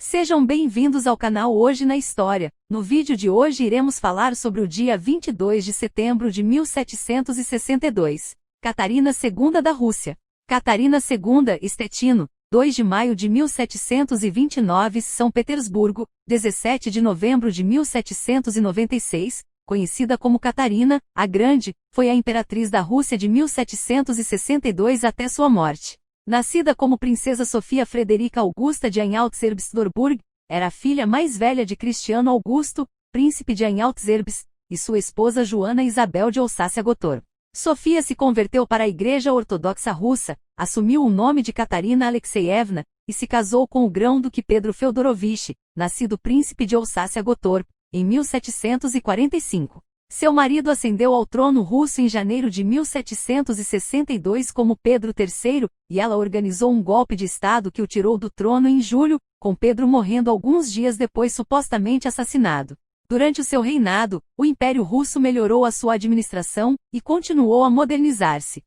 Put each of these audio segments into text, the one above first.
Sejam bem-vindos ao canal Hoje na História. No vídeo de hoje iremos falar sobre o dia 22 de setembro de 1762. Catarina II da Rússia. Catarina II, Stetino, 2 de maio de 1729, São Petersburgo, 17 de novembro de 1796, conhecida como Catarina, a Grande, foi a imperatriz da Rússia de 1762 até sua morte. Nascida como Princesa Sofia Frederica Augusta de Anhalt-Zerbst-Dorburg, era a filha mais velha de Cristiano Augusto, príncipe de Anhalt-Zerbst, e sua esposa Joana Isabel de Alsácia-Gottorp. Sofia se converteu para a Igreja Ortodoxa Russa, assumiu o nome de Catarina Alexeyevna, e se casou com o grão-duque Pedro Feodorovich, nascido príncipe de Alsácia-Gottorp, em 1745. Seu marido ascendeu ao trono russo em janeiro de 1762 como Pedro III, e ela organizou um golpe de Estado que o tirou do trono em julho, com Pedro morrendo alguns dias depois supostamente assassinado. Durante o seu reinado, o Império Russo melhorou a sua administração e continuou a modernizar-se.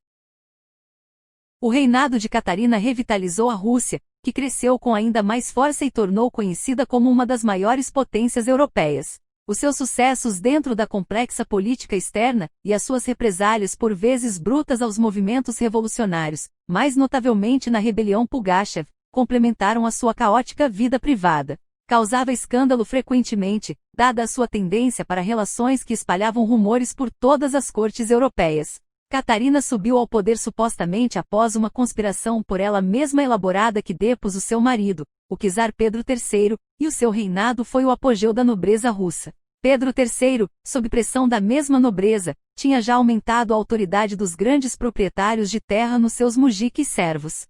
O reinado de Catarina revitalizou a Rússia, que cresceu com ainda mais força e tornou conhecida como uma das maiores potências europeias. Os seus sucessos dentro da complexa política externa, e as suas represálias por vezes brutas aos movimentos revolucionários, mais notavelmente na rebelião Pugachev, complementaram a sua caótica vida privada. Causava escândalo frequentemente, dada a sua tendência para relações que espalhavam rumores por todas as cortes europeias. Catarina subiu ao poder supostamente após uma conspiração por ela mesma elaborada que depôs o seu marido, o czar Pedro III, e o seu reinado foi o apogeu da nobreza russa. Pedro III, sob pressão da mesma nobreza, tinha já aumentado a autoridade dos grandes proprietários de terra nos seus mujiques servos.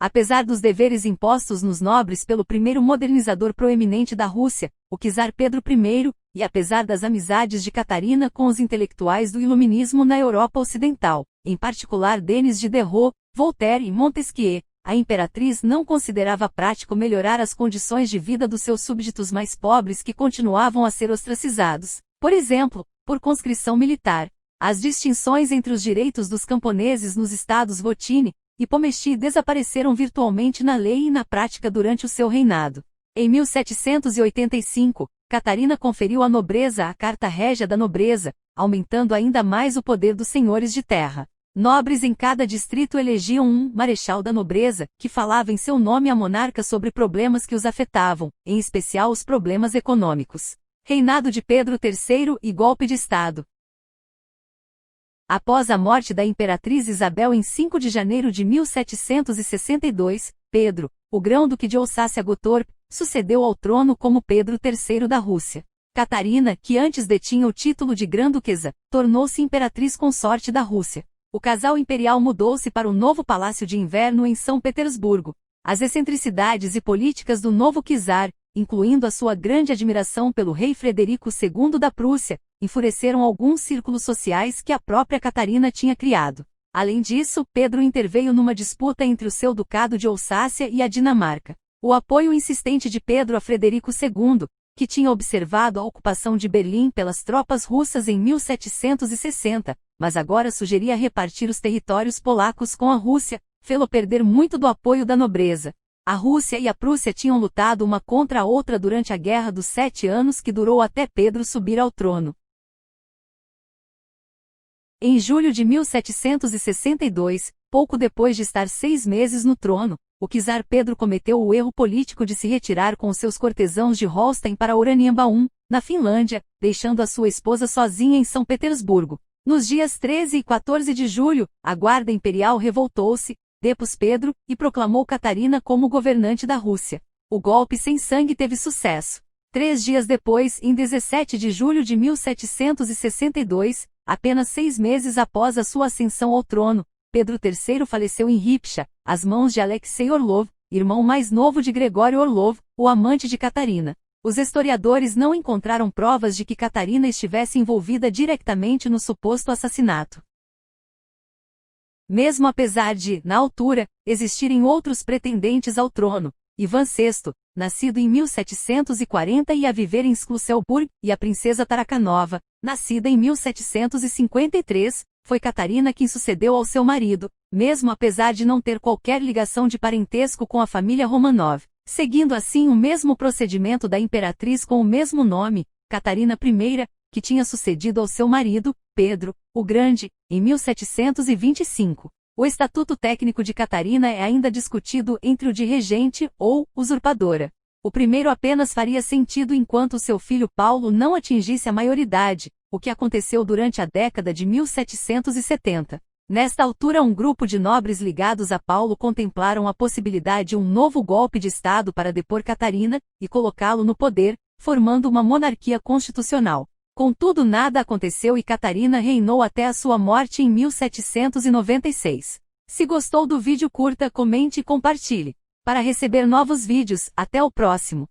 Apesar dos deveres impostos nos nobres pelo primeiro modernizador proeminente da Rússia, o czar Pedro I, e apesar das amizades de Catarina com os intelectuais do iluminismo na Europa Ocidental, em particular Denis Diderot, Voltaire e Montesquieu, a imperatriz não considerava prático melhorar as condições de vida dos seus súbditos mais pobres que continuavam a ser ostracizados, por exemplo, por conscrição militar. As distinções entre os direitos dos camponeses nos estados Votini e Pomesti desapareceram virtualmente na lei e na prática durante o seu reinado. Em 1785, Catarina conferiu à nobreza a Carta Régia da Nobreza, aumentando ainda mais o poder dos senhores de terra. Nobres em cada distrito elegiam um marechal da nobreza, que falava em seu nome a monarca sobre problemas que os afetavam, em especial os problemas econômicos. Reinado de Pedro III e golpe de Estado. Após a morte da imperatriz Isabel em 5 de janeiro de 1762, Pedro, o grão-duque de Alsácia-Gottorp, sucedeu ao trono como Pedro III da Rússia. Catarina, que antes detinha o título de grã-duquesa, tornou-se imperatriz consorte da Rússia. O casal imperial mudou-se para o novo Palácio de Inverno em São Petersburgo. As excentricidades e políticas do novo czar, incluindo a sua grande admiração pelo rei Frederico II da Prússia, enfureceram alguns círculos sociais que a própria Catarina tinha criado. Além disso, Pedro interveio numa disputa entre o seu ducado de Alsácia e a Dinamarca. O apoio insistente de Pedro a Frederico II, que tinha observado a ocupação de Berlim pelas tropas russas em 1760, mas agora sugeria repartir os territórios polacos com a Rússia, fê-lo perder muito do apoio da nobreza. A Rússia e a Prússia tinham lutado uma contra a outra durante a Guerra dos 7 Anos que durou até Pedro subir ao trono. Em julho de 1762, pouco depois de estar 6 meses no trono, o czar Pedro cometeu o erro político de se retirar com seus cortesãos de Holstein para Oranienbaum, na Finlândia, deixando a sua esposa sozinha em São Petersburgo. Nos dias 13 e 14 de julho, a Guarda Imperial revoltou-se, depôs Pedro, e proclamou Catarina como governante da Rússia. O golpe sem sangue teve sucesso. 3 dias depois, em 17 de julho de 1762, apenas 6 meses após a sua ascensão ao trono, Pedro III faleceu em Ripcha, às mãos de Alexei Orlov, irmão mais novo de Gregório Orlov, o amante de Catarina. Os historiadores não encontraram provas de que Catarina estivesse envolvida diretamente no suposto assassinato. Mesmo apesar de, na altura, existirem outros pretendentes ao trono, Ivan VI, nascido em 1740 e a viver em Skluselburg, e a princesa Tarakanova, nascida em 1753, foi Catarina quem sucedeu ao seu marido, mesmo apesar de não ter qualquer ligação de parentesco com a família Romanov. seguindo assim o mesmo procedimento da imperatriz com o mesmo nome, Catarina I, que tinha sucedido ao seu marido, Pedro, o Grande, em 1725. O estatuto técnico de Catarina é ainda discutido entre o de regente ou usurpadora. O primeiro apenas faria sentido enquanto seu filho Paulo não atingisse a maioridade, o que aconteceu durante a década de 1770. Nesta altura, um grupo de nobres ligados a Paulo contemplaram a possibilidade de um novo golpe de Estado para depor Catarina e colocá-lo no poder, formando uma monarquia constitucional. Contudo, nada aconteceu e Catarina reinou até a sua morte em 1796. Se gostou do vídeo, curta, comente e compartilhe. Para receber novos vídeos, até o próximo.